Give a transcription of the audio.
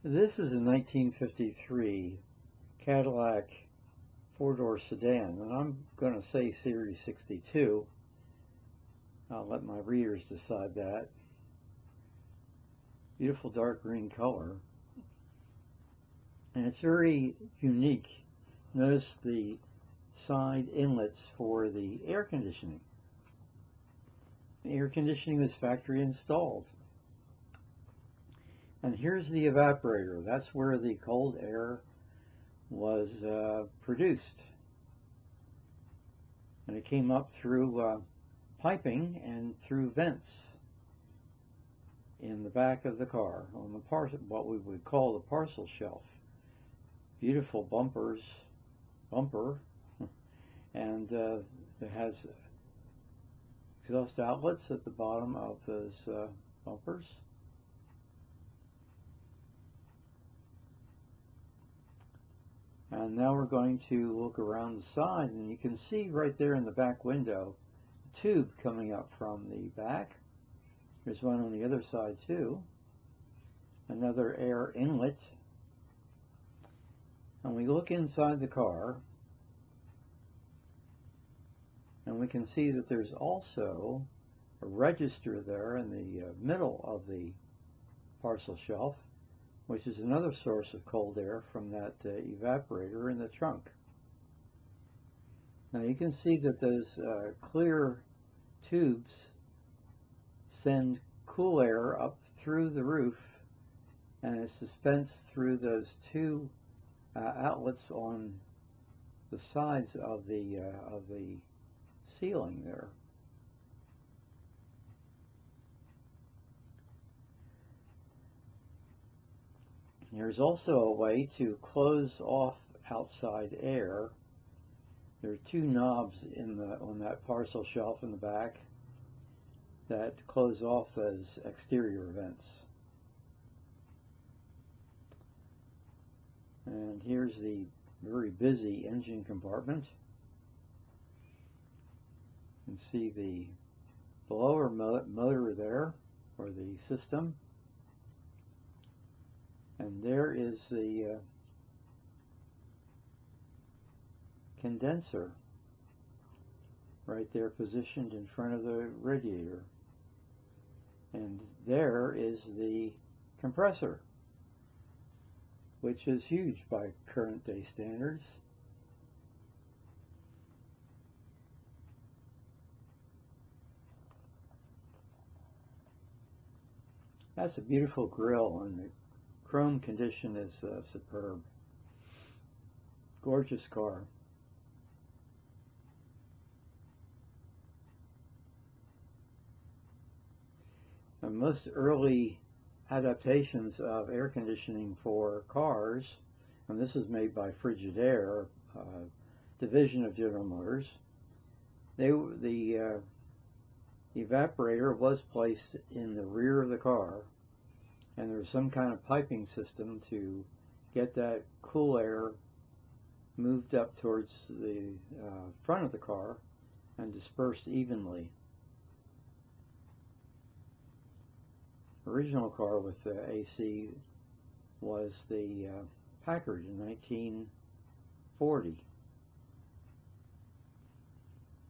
This is a 1953 Cadillac four-door sedan, and I'm going to say Series 62. I'll let my readers decide that. Beautiful dark green color, and it's very unique. Notice the side inlets for the air conditioning. The air conditioning was factory installed. And here's the evaporator. That's where the cold air was produced. And it came up through piping and through vents in the back of the car on the what we would call the parcel shelf. Beautiful bumper, and it has exhaust outlets at the bottom of those bumpers. And now we're going to look around the side, and you can see right there in the back window a tube coming up from the back. There's one on the other side too. Another air inlet. And we look inside the car, and we can see that there's also a register there in the middle of the parcel shelf, which is another source of cold air from that evaporator in the trunk. Now you can see that those clear tubes send cool air up through the roof, and it's dispensed through those two outlets on the sides of the ceiling there. There's also a way to close off outside air. There are two knobs on that parcel shelf in the back that close off those exterior vents. And here's the very busy engine compartment. You can see the blower motor there for the system. And there is the condenser right there positioned in front of the radiator. And there is the compressor, which is huge by current day standards. That's a beautiful grille, and the chrome condition is superb. Gorgeous car. The most early adaptations of air conditioning for cars, and this was made by Frigidaire, division of General Motors. The evaporator was placed in the rear of the car, and there was some kind of piping system to get that cool air moved up towards the front of the car and dispersed evenly. Original car with the AC was the Packard in 1940.